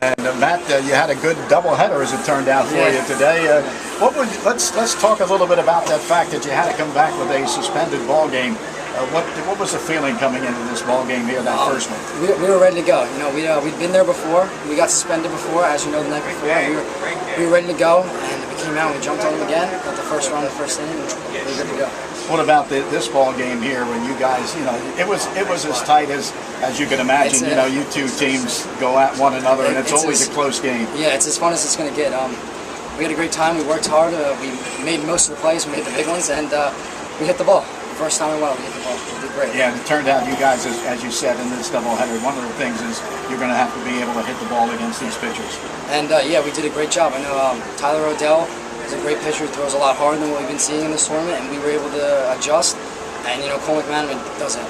And Matt, you had a good doubleheader as it turned out for you today. Let's talk a little bit about that fact that you had to come back with a suspended ball game. What was the feeling coming into this ball game here, that first one? We were ready to go. You know, we'd been there before. We got suspended before, as you know, the night before. We were ready to go, and we came out and we jumped on them again. Got the first round, the first inning, and we were good to go. What about this ball game here? When you guys, it was as tight as you can imagine. You two teams go at one another, and it's always a close game. Yeah, it's as fun as it's going to get. We had a great time. We worked hard. We made most of the plays. We made the big ones, and we hit the ball. First time we went, we hit the ball. We did great. Yeah, and it turned out you guys, as you said, in this doubleheader, one of the things is you're going to have to be able to hit the ball against these pitchers. And yeah, we did a great job. I know Tyler O'Dell is a great pitcher. He throws a lot harder than what we've been seeing in this tournament, and we were able to adjust. And Cole McManaman does a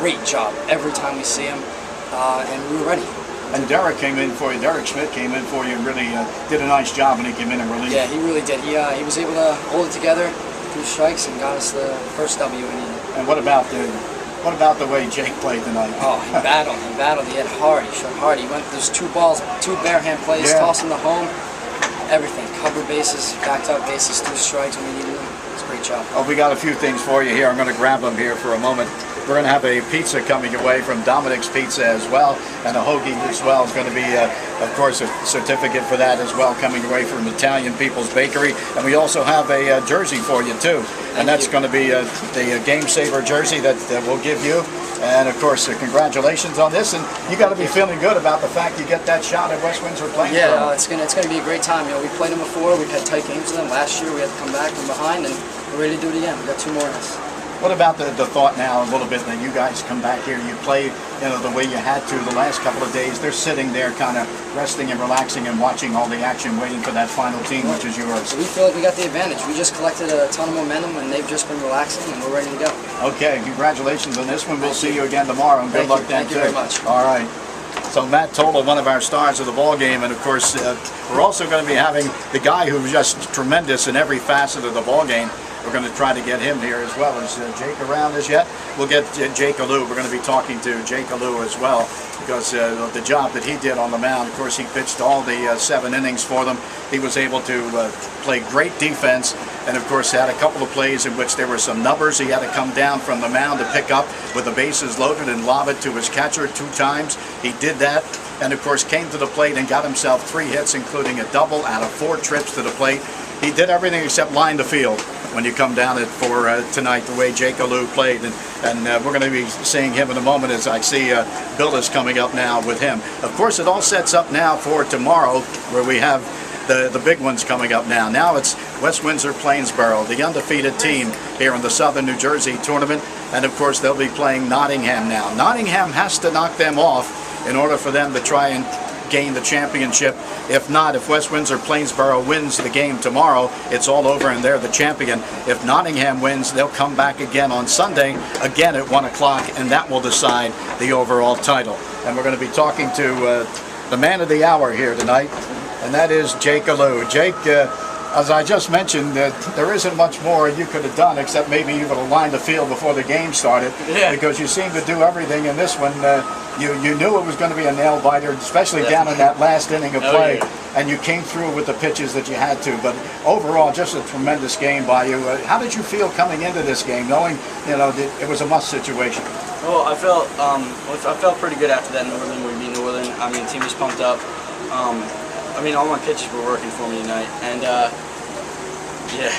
great job every time we see him, and we were ready. And Derek came in for you. Derek Schmidt came in for you and really did a nice job when he came in and relieved. Yeah, he really did. He was able to hold it together, 2 strikes, and got us the first W we needed. And what about the way Jake played tonight? Oh, he battled. He battled. He had hard. He shot hard. He went. There's 2 balls, 2 barehand plays, tossing the home, everything. Covered bases, backed up bases, 2 strikes when we needed them. It's a great job. Oh, we got a few things for you here. I'm going to grab them here for a moment. We're going to have a pizza coming away from Dominic's Pizza as well, and a hoagie as well is going to be, of course, a certificate for that as well coming away from Italian People's Bakery. And we also have a jersey for you too, and that's going to be the Game Saver jersey that we'll give you. And of course, congratulations on this, and you got to be feeling good about the fact you get that shot at West Windsor playing. Yeah, it's gonna be a great time. We played them before. We've had tight games with them. Last year we had to come back from behind, and we're ready to do it again. We got 2 more in us. What about the thought now a little bit that you guys come back here, you play the way you had to the last couple of days. They're sitting there kind of resting and relaxing and watching all the action, waiting for that final team, which is yours. We feel like we got the advantage. We just collected a ton of momentum, and they've just been relaxing, and we're ready to go. Okay, congratulations on this one. We'll see you again tomorrow, and good luck then too. Thank you very much. All right. So Matt Tola, one of our stars of the ball game, and of course we're also going to be having the guy who's just tremendous in every facet of the ball game. We're going to try to get him here as well. Is Jake around as yet? We'll get Jake Alou. We're going to be talking to Jake Alou as well because the job that he did on the mound. Of course, he pitched all the 7 innings for them. He was able to play great defense, and of course had a couple of plays in which there were some numbers. He had to come down from the mound to pick up with the bases loaded and lob it to his catcher 2 times. He did that, and of course came to the plate and got himself 3 hits, including a double out of 4 trips to the plate. He did everything except line the field when you come down it for tonight, the way Jake Alou played. And we're going to be seeing him in a moment as I see Bill is coming up now with him. Of course, it all sets up now for tomorrow where we have the big ones coming up now. Now it's West Windsor Plainsboro, the undefeated team here in the Southern New Jersey tournament. And of course, they'll be playing Nottingham now. Nottingham has to knock them off in order for them to try and gain the championship. If not, if West Windsor Plainsboro wins the game tomorrow, it's all over and they're the champion. If Nottingham wins, they'll come back again on Sunday, again at 1 o'clock, and that will decide the overall title. And we're going to be talking to the man of the hour here tonight, and that is Jake Alou. Jake, as I just mentioned, there isn't much more you could have done except maybe you would have lined the field before the game started, because you seem to do everything in this one. You knew it was going to be a nail-biter, especially down in that last inning of play, and you came through with the pitches that you had to. But overall, just a tremendous game by you. How did you feel coming into this game, knowing it was a must situation? Well, I felt pretty good after that Northern. We beat Northern. I mean, the team was pumped up. I mean, all my pitches were working for me tonight, and yeah,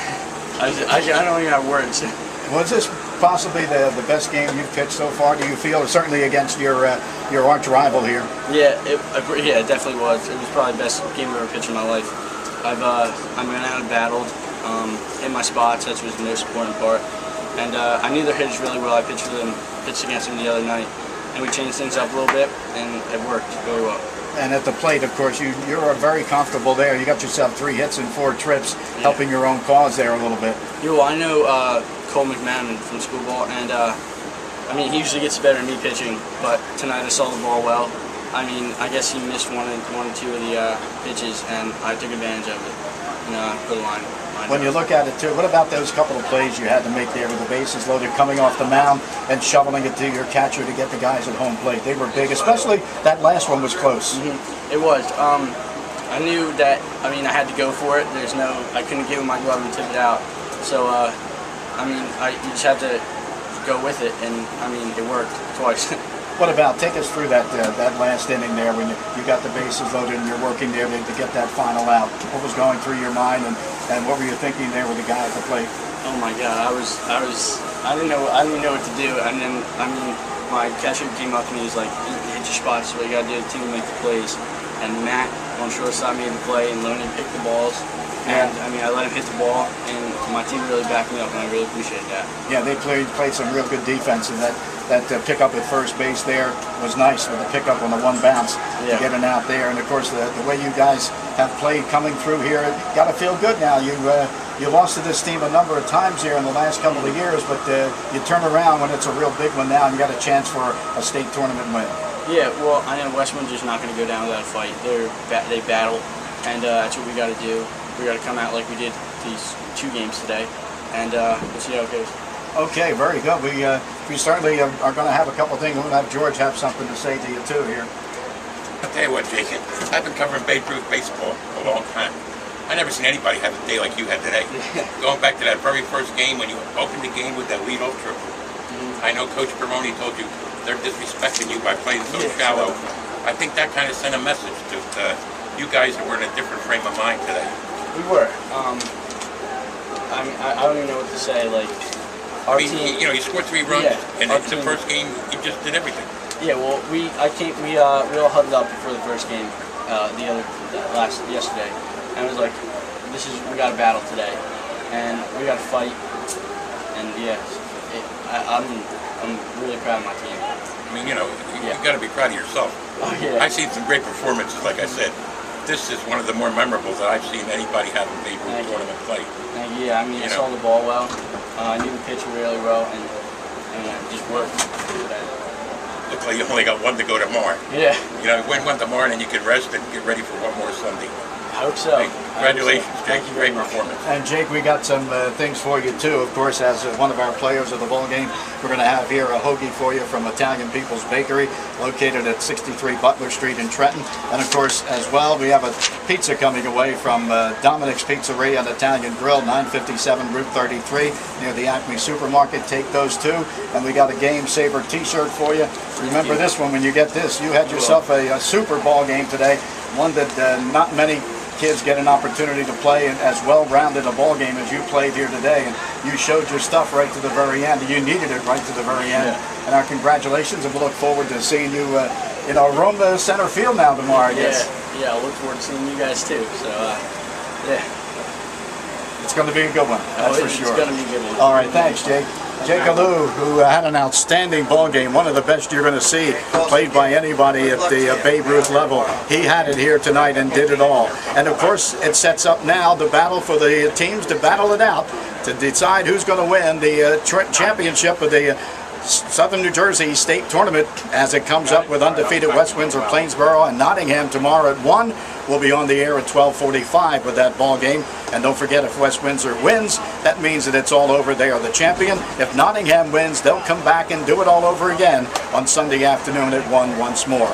I don't even have words. Was this possibly the best game you've pitched so far? Do you feel, certainly against your arch rival here? Yeah, it definitely was. It was probably the best game I've ever pitched in my life. I've been out and battled, hit my spots. That was the most important part. And I knew their hitters really well. I pitched against them the other night, and we changed things up a little bit, and it worked very well. And at the plate, of course, you're very comfortable there. You got yourself 3 hits and 4 trips, helping your own cause there a little bit. Yeah, well, I know Cole McManaman from school ball, and I mean, he usually gets better than me pitching, but tonight I saw the ball well. I mean, I guess he missed one or two of the pitches, and I took advantage of it. and put a line. When you look at it too, what about those couple of plays you had to make there with the bases loaded, coming off the mound and shoveling it to your catcher to get the guys at home plate? They were big, especially that last one was close. It was. I knew that. I mean, I had to go for it. I couldn't give him my glove and tip it out. So, I mean, you just have to go with it, and I mean, it worked twice. What about, take us through that last inning there when you got the bases loaded and you're working there to get that final out. What was going through your mind, and what were you thinking there with the guy at the plate? Oh my God, I didn't know what to do, and then I mean, my catcher came up to me. He's like, "Hit your spots. What you got to do to team make the plays." And Matt on shortstop made the play, and Loney picked the balls. And I mean, I let him hit the ball, and my team really backed me up, and I really appreciate that. Yeah, they played some real good defense, and that pickup at first base there was nice with the pickup on the one bounce to get it out there. And of course, the way you guys have played coming through here, got to feel good now. You lost to this team a number of times here in the last couple of years, but you turn around when it's a real big one now, and you got a chance for a state tournament win. Yeah, well, I know Westminster's not going to go down without a fight. They battle, and that's what we got to do. We got to come out like we did these 2 games today, and we'll see how it goes. Okay, very good. We certainly are going to have a couple of things. We're going to have George have something to say to you too here. I'll tell you what, Jacob, I've been covering Babe Ruth baseball a long time. I never seen anybody have a day like you had today. Going back to that very first game when you opened the game with that leadoff triple. I know Coach Peroni told you they're disrespecting you by playing so shallow. I think that kind of sent a message to you guys that were in a different frame of mind today. We were. I mean, I don't even know what to say. Like, our team, you know, you scored 3 runs, and it's the first game you just did everything. Yeah, well, we all huddled up before the first game, yesterday, and it was like, we got to battle today, and we got to fight, and yeah, I'm really proud of my team. I mean, you know, you got to be proud of yourself. Oh yeah. I've seen some great performances, like I said. This is one of the more memorable that I've seen anybody have a Babe Ruth tournament play. Yeah, I mean, I saw the ball well. I knew the pitcher really well, and just worked. Looks like you only got 1 to go tomorrow. Yeah. You know, win 1 tomorrow, and then you can rest and get ready for 1 more Sunday. I hope so. Congratulations, Jake. Great performance. And Jake, we got some things for you too. Of course, as one of our players of the ball game, we're going to have here a hoagie for you from Italian People's Bakery, located at 63 Butler Street in Trenton. And of course, as well, we have a pizza coming away from Dominic's Pizzeria and Italian Grill, 957 Route 33, near the Acme Supermarket. Take those too. And we got a Game Saver t-shirt for you. Remember this one when you get this. You had yourself a super ball game today, one that not many kids get an opportunity to play as well-rounded a ball game as you played here today, and you showed your stuff right to the very end. You needed it right to the very end. And our congratulations, and we'll look forward to seeing you, roam the center field now tomorrow, I guess. Yeah, I look forward to seeing you guys too. So, yeah. It's going to be a good one, that's for sure. It's going to be a good one. All right, thanks, Jake. Jake Alou, who had an outstanding ball game, one of the best you're going to see played by anybody at the Babe Ruth level. He had it here tonight and did it all. And of course, it sets up now the battle for the teams to battle it out to decide who's going to win the championship of the Southern New Jersey State Tournament as it comes up with undefeated West Windsor, Plainsboro, and Nottingham tomorrow at 1. We'll be on the air at 12:45 with that ball game. And don't forget, if West Windsor wins, that means that it's all over. They are the champion. If Nottingham wins, they'll come back and do it all over again on Sunday afternoon at 1 once more.